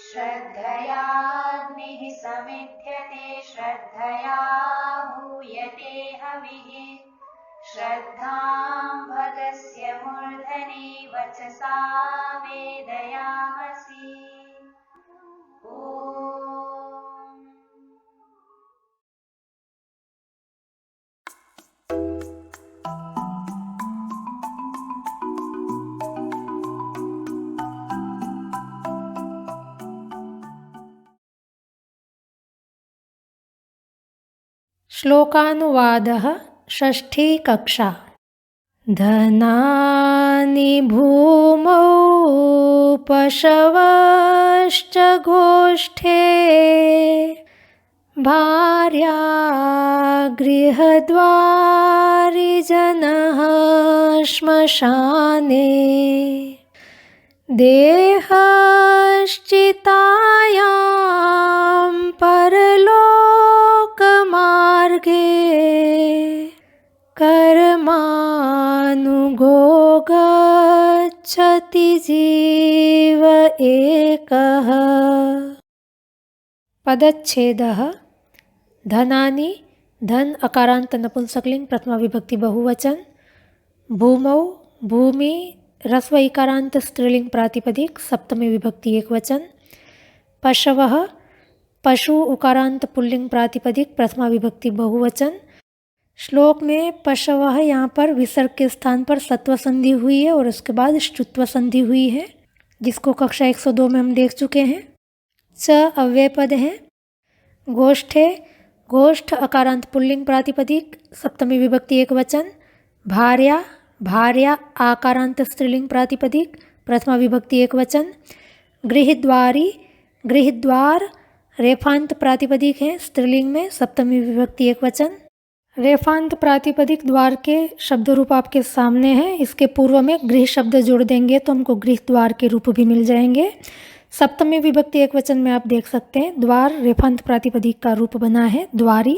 श्रद्धयाग्निः समिध्यते श्रद्धया हूयते हविः श्रद्धां भगस्य मूर्धनि वचसा वेदयामसि। श्लोकानुवादः षष्ठी कक्षा। धनानि भूमौ पशवश्च गोष्ठे भार्या गृहद्वारि जनः श्मशाने देहश्चितायां परलोकमार्गे कर्मानुगो गच्छति जीव एकः। पदच्छेदः। धनानि धन अकारांत नपुंसकलिंग प्रथमा विभक्ति बहुवचन। भूमौ भूमि ह्रस्व इकारांत स्त्रीलिंग प्रातिपदिक सप्तमी विभक्ति एकवचन। पशवः पशु उकारांत पुल्लिंग प्रातिपदिक प्रथमा विभक्ति बहुवचन। श्लोक में पशवः यहाँ पर विसर्ग के स्थान पर सत्व संधि हुई है और उसके बाद श्चुत्व संधि हुई है, जिसको कक्षा 102 में हम देख चुके हैं। च अव्यय पद है। गोष्ठे गोष्ठ अकारांत पुल्लिंग प्रातिपदिक सप्तमी विभक्ति एकवचन। भार्या भार्या आकारांत स्त्रीलिंग प्रातिपदिक प्रथमा विभक्ति एकवचन। गृहद्वारी गृहद्वार रेफांत प्रातिपदिक है स्त्रीलिंग में सप्तमी विभक्ति एकवचन। रेफांत प्रातिपदिक द्वार के शब्द रूप आपके सामने है। इसके पूर्व में गृह शब्द जोड़ देंगे तो हमको गृह द्वार के रूप भी मिल जाएंगे। सप्तमी विभक्ति एकवचन में आप देख सकते हैं द्वार रेफांत प्रातिपदिक का रूप बना है द्वारी,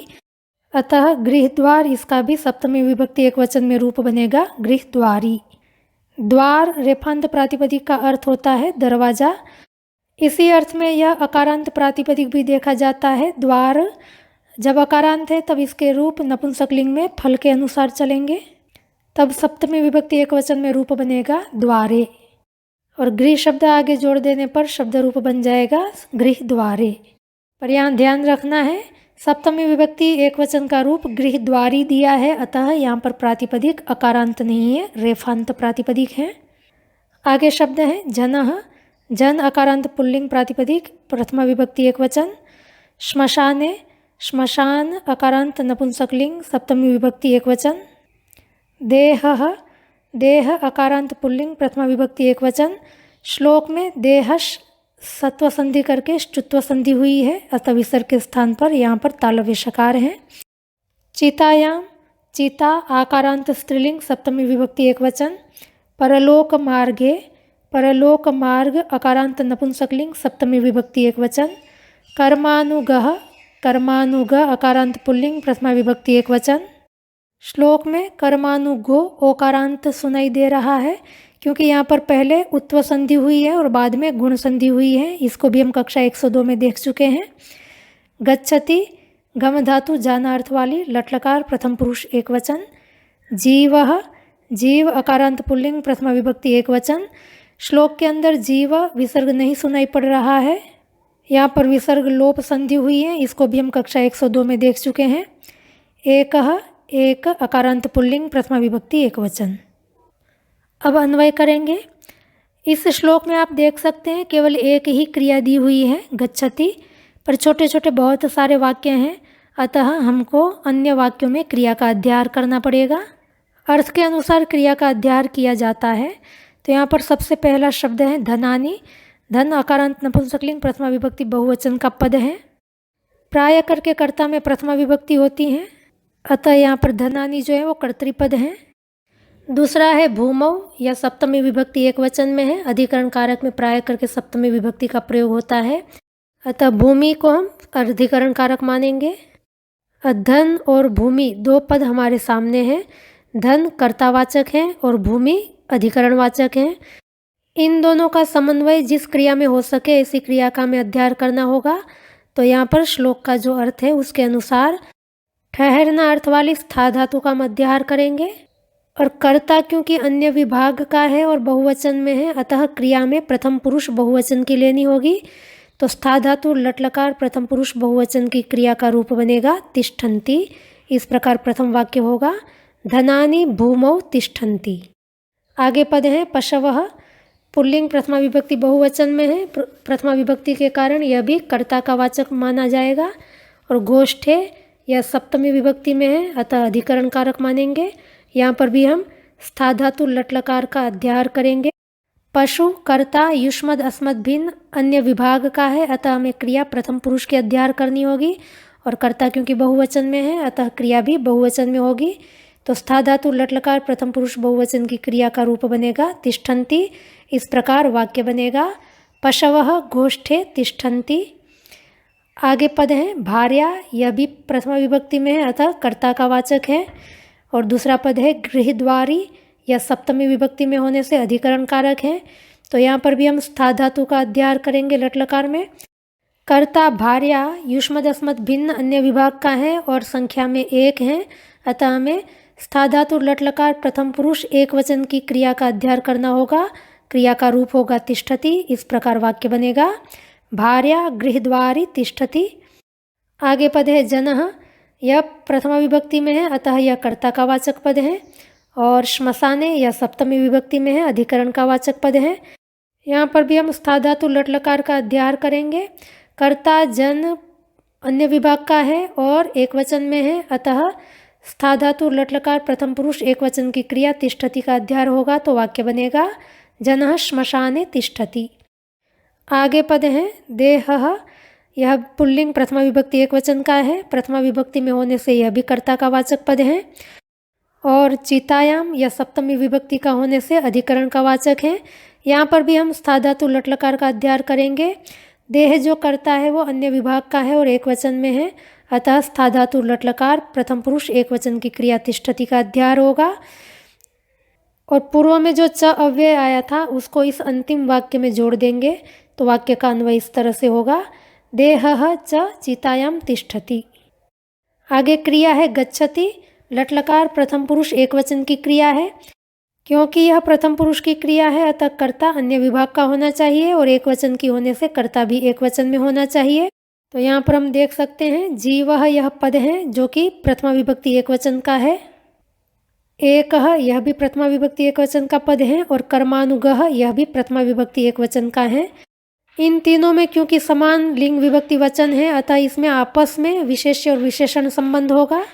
अतः गृह द्वार इसका भी सप्तमी विभक्ति एकवचन में रूप बनेगा गृह द्वारी। द्वार रेफांत प्रातिपदिक का अर्थ होता है दरवाजा। इसी अर्थ में यह अकारांत प्रातिपदिक भी देखा जाता है। द्वार जब अकारांत है तब इसके रूप नपुंसकलिंग में फल के अनुसार चलेंगे, तब सप्तमी विभक्ति एकवचन में रूप बनेगा द्वारे और गृह शब्द आगे जोड़ देने पर शब्द रूप बन जाएगा गृह द्वारे। पर यहाँ ध्यान रखना है सप्तमी विभक्ति एकवचन का रूप गृह द्वारी दिया है, अतः यहाँ पर प्रातिपदिक अकारांत नहीं है, रेफांत प्रातिपदिक है। आगे शब्द है जनः जन अकारांत पुल्लिंग प्रातिपदिक प्रथमा विभक्ति एकवचन। श्मशाने श्मशान अकारांत नपुंसकलिंग सप्तमी विभक्ति एकवचन। देहः देह अकारांत पुल्लिंग प्रथमा विभक्ति एकवचन। श्लोक में देहश सत्व संधि करके श्चुत्व संधि हुई है, अतः विसर्ग के स्थान पर यहाँ पर तालव्य शकार है। चितायाम चिता आकारांत स्त्रीलिंग सप्तमी विभक्ति एकवचन। परलोक मार्गे परलोक मार्ग अकारांत नपुंसकलिंग सप्तमी विभक्ति एकवचन। कर्मानुगः कर्मानुग अकारांत पुल्लिंग प्रथमा विभक्ति एकवचन। श्लोक में कर्मानुगो ओकारांत सुनाई दे रहा है क्योंकि यहाँ पर पहले उत्व संधि हुई है और बाद में गुण संधि हुई है। इसको भी हम कक्षा 102 में देख चुके हैं। गच्छति गम धातु जाना अर्थ वाली लट्लकार प्रथम पुरुष एकवचन। जीवः जीव अकारांत पुल्लिंग प्रथमा विभक्ति एकवचन। श्लोक के अंदर जीव विसर्ग नहीं सुनाई पड़ रहा है, यहाँ पर विसर्ग लोप संधि हुई है। इसको भी हम कक्षा 102 में देख चुके हैं। एकः एक अकारांत पुल्लिंग प्रथमा विभक्ति एकवचन। अब अन्वय करेंगे। इस श्लोक में आप देख सकते हैं केवल एक ही क्रिया दी हुई है गच्छति, पर छोटे छोटे बहुत सारे वाक्य हैं, अतः हमको अन्य वाक्यों में क्रिया का अध्ययन करना पड़ेगा। अर्थ के अनुसार क्रिया का अध्ययन किया जाता है। तो यहाँ पर सबसे पहला शब्द है धनानि। धन अकारांत नपुंसकलिंग प्रथमा विभक्ति बहुवचन का पद है। प्राय करके कर्ता में प्रथमा विभक्ति होती है, अतः यहाँ पर धनानि जो है वो कर्तृपद है। दूसरा है भूमौ, यह सप्तमी विभक्ति एकवचन में है। अधिकरण कारक में प्राय करके सप्तमी विभक्ति का प्रयोग होता है, अतः भूमि को हम अधिकरण कारक मानेंगे। धन और भूमि दो पद हमारे सामने हैं। धन कर्तावाचक है और भूमि अधिकरणवाचक है। इन दोनों का समन्वय जिस क्रिया में हो सके ऐसी क्रिया का हमें अध्ययन करना होगा। तो यहाँ पर श्लोक का जो अर्थ है उसके अनुसार ठहरना अर्थ वाली स्था धातु का हम अध्ययन करेंगे। और कर्ता क्योंकि अन्य विभाग का है और बहुवचन में है, अतः क्रिया में प्रथम पुरुष बहुवचन की लेनी होगी। तो स्था धातु लट लकार प्रथम पुरुष बहुवचन की क्रिया का रूप बनेगा तिष्ठन्ति। इस प्रकार प्रथम वाक्य होगा धनानि भूमौ तिष्ठन्ति। आगे पद है पशवः, पुल्लिंग प्रथमा विभक्ति बहुवचन में है, प्रथमा विभक्ति के कारण यह भी कर्ता का वाचक माना जाएगा। और गोष्ठे यह सप्तमी विभक्ति में है, अतः अधिकरण कारक मानेंगे। यहाँ पर भी हम स्था धातु लट लकार का अध्ययन करेंगे। पशु कर्ता युष्मद अस्मद भिन्न अन्य विभाग का है, अतः हमें क्रिया प्रथम पुरुष के अध्ययन करनी होगी। और कर्ता क्योंकि बहुवचन में है, अतः क्रिया भी बहुवचन में होगी। तो स्था धातु लट लकार प्रथम पुरुष बहुवचन की क्रिया का रूप बनेगा तिष्ठन्ति। इस प्रकार वाक्य बनेगा पशवः गोष्ठे तिष्ठन्ति। आगे पद है भार्या, यह भी प्रथमा विभक्ति में है, अतः कर्ता का वाचक है। और दूसरा पद है गृहद्वारी, यह सप्तमी विभक्ति में होने से अधिकरण कारक है। तो यहाँ पर भी हम स्था धातु का अध्ययन करेंगे लट लकार में। कर्ता भार्या युष्मद अस्मद भिन्न अन्य विभाग का है और संख्या में एक है, अतः हमें स्था धातु लट लकार प्रथम पुरुष एक वचन की क्रिया का अध्ययन करना होगा। क्रिया का रूप होगा तिष्ठति। इस प्रकार वाक्य बनेगा भार्या गृहद्वारी तिष्ठति। आगे पद है जनः, यह प्रथमा विभक्ति में है, अतः यह कर्ता का वाचक पद है। और श्मशाने यह सप्तमी विभक्ति में है, अधिकरण का वाचक पद है। यहाँ पर भी हम स्था धातु लट लकार का अध्ययन करेंगे। कर्ता जन अन्य विभाग का है और एक वचन में है, अतः स्था धातु लट लकार प्रथम पुरुष एक वचन की क्रिया तिष्ठति का अध्ययन होगा। तो वाक्य बनेगा जनः श्मशाने तिष्ठति। आगे पद है देहः, यह पुल्लिंग प्रथमा विभक्ति एक वचन का है, प्रथमा विभक्ति में होने से यह भी कर्ता का वाचक पद है। और चितायाम यह सप्तमी विभक्ति का होने से अधिकरण का वाचक है। यहाँ पर भी हम स्था धातु लट लकार का अध्ययन करेंगे। देह जो कर्ता है वो अन्य विभाग का है और एक वचन में है, अतः स्था धातु लट लकार प्रथम पुरुष एक वचन की क्रिया तिष्ठति का अध्ययन होगा। और पूर्व में जो च अव्यय आया था उसको इस अंतिम वाक्य में जोड़ देंगे। तो वाक्य का अन्वय इस तरह से होगा देहः च चितायाम तिष्ठति। आगे क्रिया है गच्छति, लट लकार प्रथम पुरुष एक वचन की क्रिया है। क्योंकि यह प्रथम पुरुष की क्रिया है, अतः कर्ता अन्य विभाग का होना चाहिए और एक वचन की होने से कर्ता भी एक वचन में होना चाहिए। तो यहाँ पर हम देख सकते हैं जीवः यह पद है जो कि प्रथमा विभक्ति एक वचन का है। एकः यह भी प्रथमा विभक्ति एक वचन का पद है। और कर्मानुगः यह भी प्रथमा विभक्ति एक वचन का है। इन तीनों में क्योंकि समान लिंग विभक्ति वचन है, अतः इसमें आपस में विशेष्य और विशेषण संबंध होगा।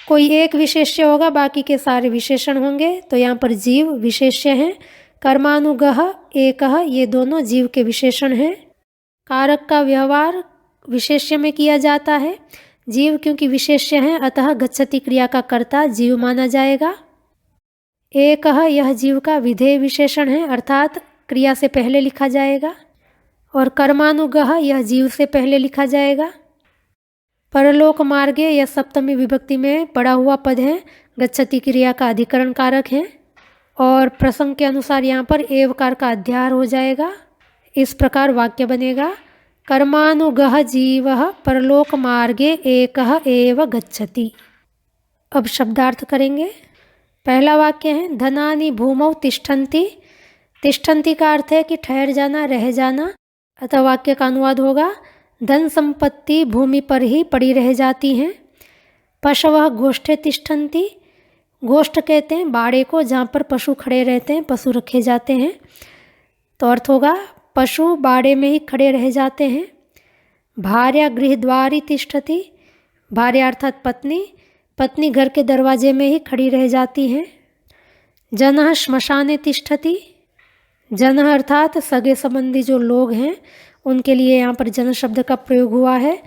कोई एक विशेष्य होगा, बाकी के सारे विशेषण होंगे। तो यहाँ पर जीव विशेष्य हैं, कर्मानुगः एकः ये दोनों जीव के विशेषण हैं। कारक का व्यवहार विशेष्य में किया जाता है। जीव क्योंकि विशेष्य हैं, अतः गच्छति क्रिया का कर्ता जीव माना जाएगा। एकः यह जीव का विधेय विशेषण है, अर्थात क्रिया से पहले लिखा जाएगा। और कर्मानुगः यह जीव से पहले लिखा जाएगा। परलोक मार्गे यह सप्तमी विभक्ति में पड़ा हुआ पद है, गच्छति क्रिया का अधिकरण कारक है। और प्रसंग के अनुसार यहाँ पर एवकार का अध्यार हो जाएगा। इस प्रकार वाक्य बनेगा कर्मानुगः जीवः परलोक मार्गे एकः एव गच्छति। अब शब्दार्थ करेंगे। पहला वाक्य है धनानि भूमौ तिष्ठन्ति। तिष्ठन्ति का अर्थ है कि ठहर जाना, रह जाना। अतः वाक्य का अनुवाद होगा धन संपत्ति भूमि पर ही पड़ी रह जाती हैं। पशवः गोष्ठे तिष्ठन्ति। गोष्ठ कहते हैं बाड़े को जहाँ पर पशु खड़े रहते हैं, पशु रखे जाते हैं। तो अर्थ होगा पशु बाड़े में ही खड़े रह जाते हैं। भार्या गृहद्वारी तिष्ठति। भार्या अर्थात पत्नी, पत्नी घर के दरवाजे में ही खड़ी रह जाती हैं। जनः श्मशाने तिष्ठति। जनः अर्थात सगे संबंधी जो लोग हैं उनके लिए यहाँ पर जन शब्द का प्रयोग हुआ है।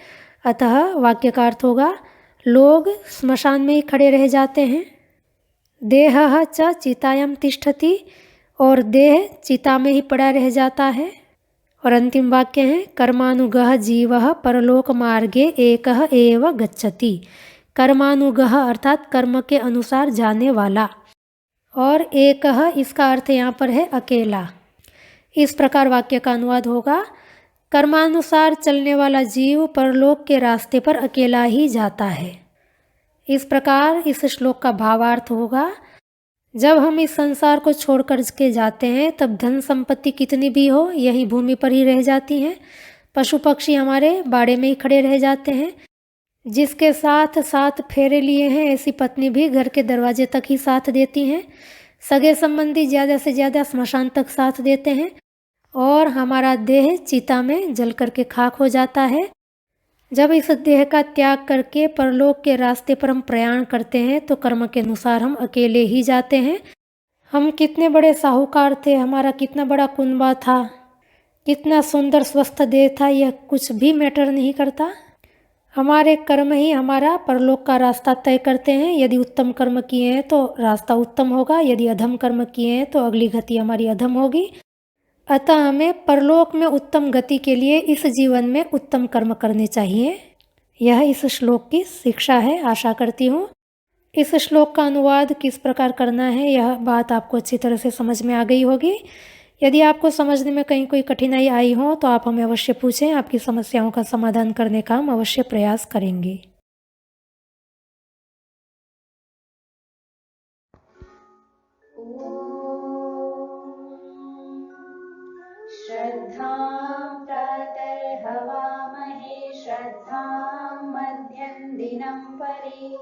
अतः वाक्य का अर्थ होगा लोग स्मशान में ही खड़े रह जाते हैं। देहः च चितायाम तिष्ठति। और देह चिता में ही पड़ा रह जाता है। और अंतिम वाक्य है कर्मानुगः जीवः परलोक मार्गे एकः एव गच्छति। कर्मानुगः अर्थात कर्म के अनुसार जाने वाला। और एकः इसका अर्थ यहाँ पर है अकेला। इस प्रकार वाक्य का अनुवाद होगा, कर्मानुसार चलने वाला जीव परलोक के रास्ते पर अकेला ही जाता है। इस प्रकार इस श्लोक का भावार्थ होगा, जब हम इस संसार को छोड़कर के जाते हैं तब धन संपत्ति कितनी भी हो यही भूमि पर ही रह जाती हैं। पशु पक्षी हमारे बाड़े में ही खड़े रह जाते हैं। जिसके साथ 7 फेरे लिए हैं ऐसी पत्नी भी घर के दरवाजे तक ही साथ देती हैं। सगे संबंधी ज़्यादा से ज़्यादा स्मशान तक साथ देते हैं और हमारा देह चिता में जल करके खाक हो जाता है। जब इस देह का त्याग करके परलोक के रास्ते पर हम प्रयाण करते हैं तो कर्म के अनुसार हम अकेले ही जाते हैं। हम कितने बड़े साहूकार थे, हमारा कितना बड़ा कुनबा था, कितना सुंदर स्वस्थ देह था, यह कुछ भी मैटर नहीं करता। हमारे कर्म ही हमारा परलोक का रास्ता तय करते हैं। यदि उत्तम कर्म किए हैं तो रास्ता उत्तम होगा, यदि अधम कर्म किए हैं तो अगली गति हमारी अधम होगी। अतः हमें परलोक में उत्तम गति के लिए इस जीवन में उत्तम कर्म करने चाहिए। यह इस श्लोक की शिक्षा है। आशा करती हूँ इस श्लोक का अनुवाद किस प्रकार करना है यह बात आपको अच्छी तरह से समझ में आ गई होगी। यदि आपको समझने में कहीं कोई कठिनाई आई हो तो आप हमें अवश्य पूछें। आपकी समस्याओं का समाधान करने का हम अवश्य प्रयास करेंगे। श्रद्धां प्रातर्हवामहे श्रद्धां मध्यं दिनं परि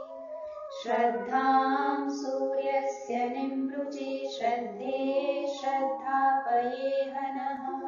श्रद्धां सूर्यस्य निमृचे श्रद्धे श्रद्धापये हनः।